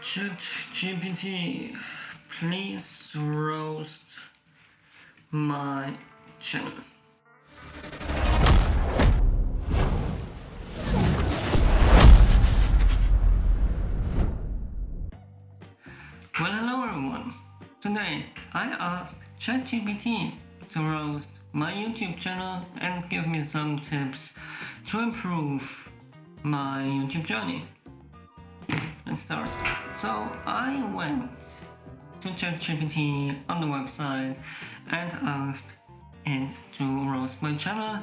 ChatGPT, please roast my channel. Well, hello everyone. Today I asked ChatGPT to roast my YouTube channel and give me some tips to improve my YouTube journey. Let's start. So I went to ChatGPT on the website and asked it to roast my channel,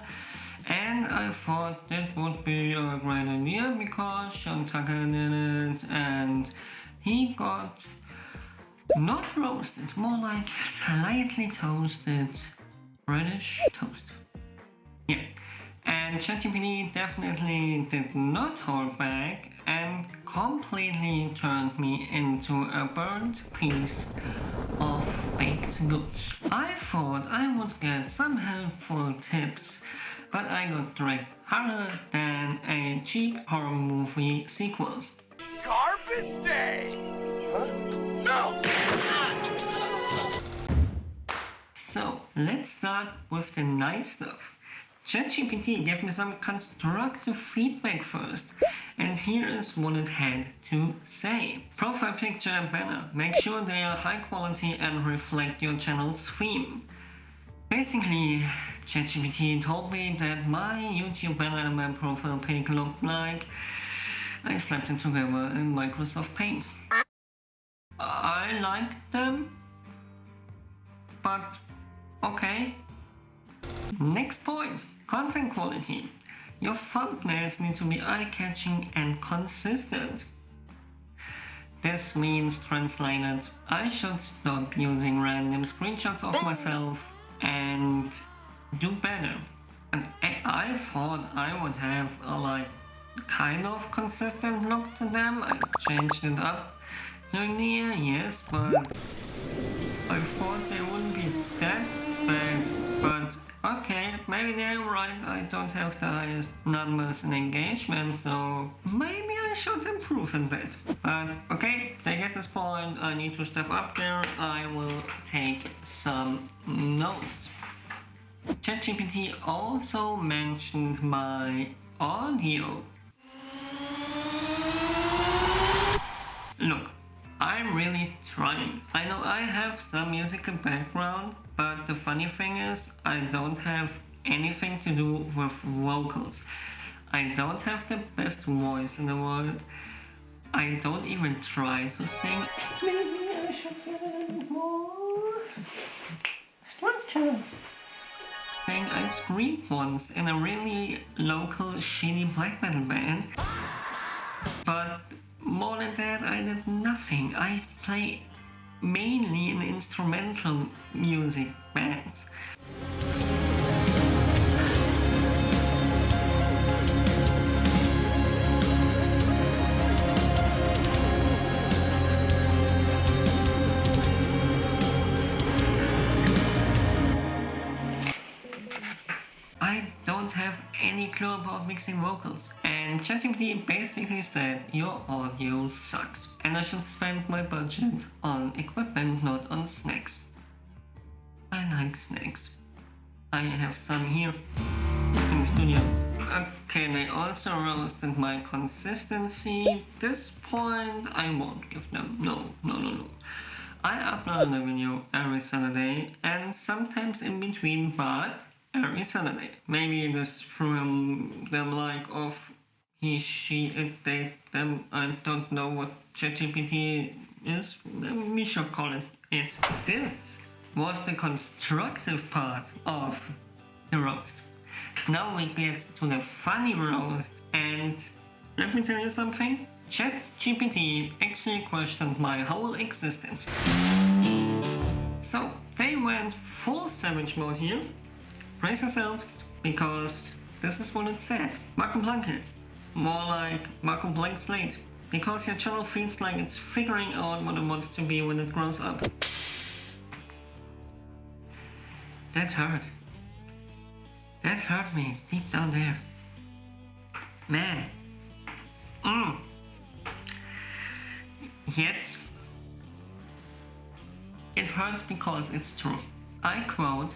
and I thought that would be a great idea because Sean Tucker did it and he got not roasted, more like slightly toasted British toast. Yeah. And ChatGPT definitely did not hold back and completely turned me into a burnt piece of baked goods. I thought I would get some helpful tips, but I got dragged harder than a cheap horror movie sequel. Garbage day! Huh? No! So let's start with the nice stuff. ChatGPT gave me some constructive feedback first, and here is what it had to say. Profile picture and banner. Make sure they are high quality and reflect your channel's theme. Basically, ChatGPT told me that my YouTube banner and my profile pic looked like I slapped it together in Microsoft Paint. I like them, but okay. Next point, content quality. Your thumbnails need to be eye-catching and consistent. This means, translated, I should stop using random screenshots of myself and do better. And I thought I would have a kind of consistent look to them. I changed it up during the year, yes, but I thought they wouldn't be that bad. But okay, maybe they're right, I don't have the highest numbers in engagement, so maybe I should improve in that. But okay, they get this point, I need to step up there, I will take some notes. ChatGPT also mentioned my audio. Look, I'm really trying. I know I have some musical background, but the funny thing is, I don't have anything to do with vocals. I don't have the best voice in the world. I don't even try to sing. Maybe I should get a little more structure. I screamed once in a really local shitty black metal band, but more than that, I did nothing. I play mainly in instrumental music bands. I don't have any clue about mixing vocals, and ChatGPT basically said your audio sucks and I should spend my budget on equipment, not on snacks. I like snacks. I have some here in the studio. Okay, they also roasted my consistency. This point I won't give them. No. I upload a video every Saturday and sometimes in between, but every Saturday. Maybe this from them of he, she, it, they, them. I don't know what ChatGPT is. We should call it it. This was the constructive part of the roast. Now we get to the funny roast, and let me tell you something. ChatGPT actually questioned my whole existence. So they went full savage mode here. Brace yourselves, because this is what it said. Marco Blanke. More like Marco Blank Slate. Because your channel feels like it's figuring out what it wants to be when it grows up. That hurt. That hurt me deep down there. Man. Yes, it hurts because it's true. I quote,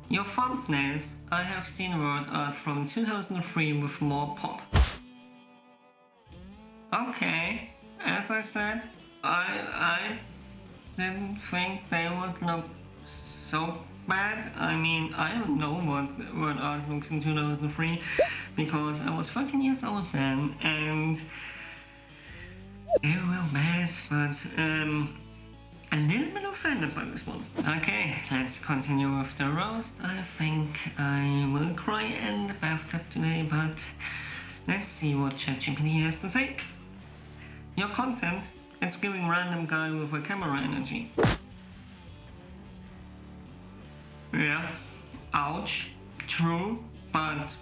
"Your thumbnails, I have seen word art from 2003 with more pop." Okay, as I said, I didn't think they would look so bad. I mean, I don't know what word art looks in 2003 because I was 13 years old then, and they were bad, but a little bit offended by this one. Okay, let's continue with the roast. I think I will cry in the bathtub today, but let's see what ChatGPT has to say. "Your content, it's giving random guy with a camera energy." Yeah, ouch, true, but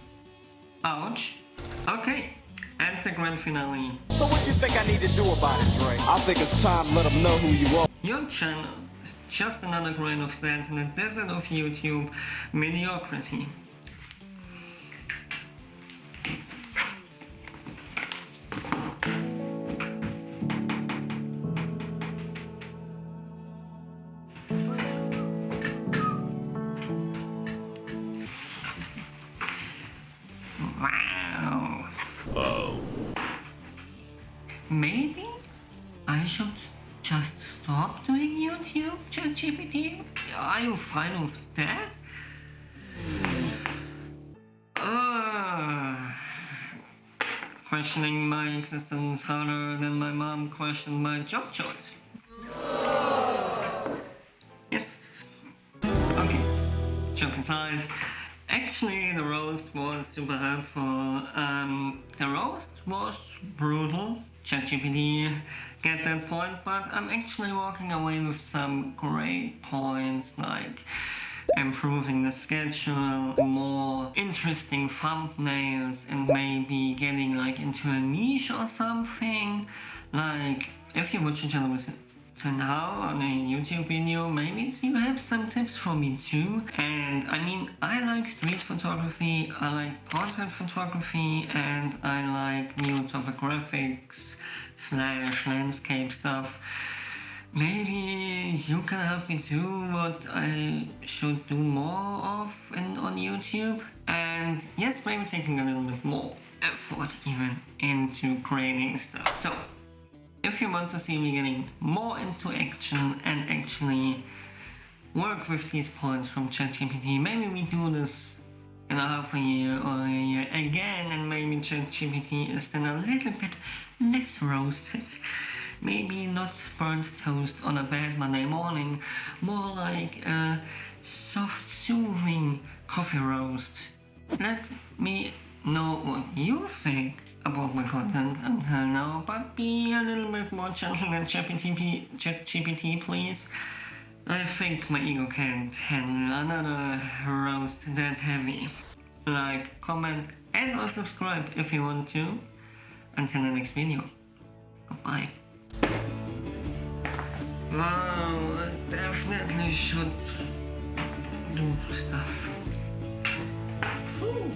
ouch. Okay, and the grand finale. So what you think I need to do about it, Dre? I think it's time to let them know who you are. Your channel is just another grain of sand in the desert of YouTube mediocrity. Wow. Oh. Maybe I should just stop doing YouTube, ChatGPT? Are you fine with that? Questioning my existence harder than my mom questioned my job choice. Yes. Okay. Joke aside. Actually, the roast was super helpful. The roast was brutal. ChatGPT get that point, but I'm actually walking away with some great points like improving the schedule, more interesting thumbnails, and maybe getting like into a niche or something. Like if you watch a channel to now on a YouTube video, maybe you have some tips for me too. And I mean, I like street photography, I like portrait photography, and I like new topographics / landscape stuff. Maybe you can help me too what I should do more of on YouTube. And yes, maybe taking a little bit more effort even into creating stuff. So if you want to see me getting more into action and actually work with these points from ChatGPT, maybe we do this in a half a year or a year again, and maybe ChatGPT is then a little bit less roasted. Maybe not burnt toast on a bad Monday morning, more like a soft, soothing coffee roast. Let me know what you think about my content until now, but be a little bit more gentle than ChatGPT, please. I think my ego can't handle another roast that heavy. Like, comment, and or subscribe if you want to. Until the next video. Goodbye. Wow, I definitely should do stuff. Ooh.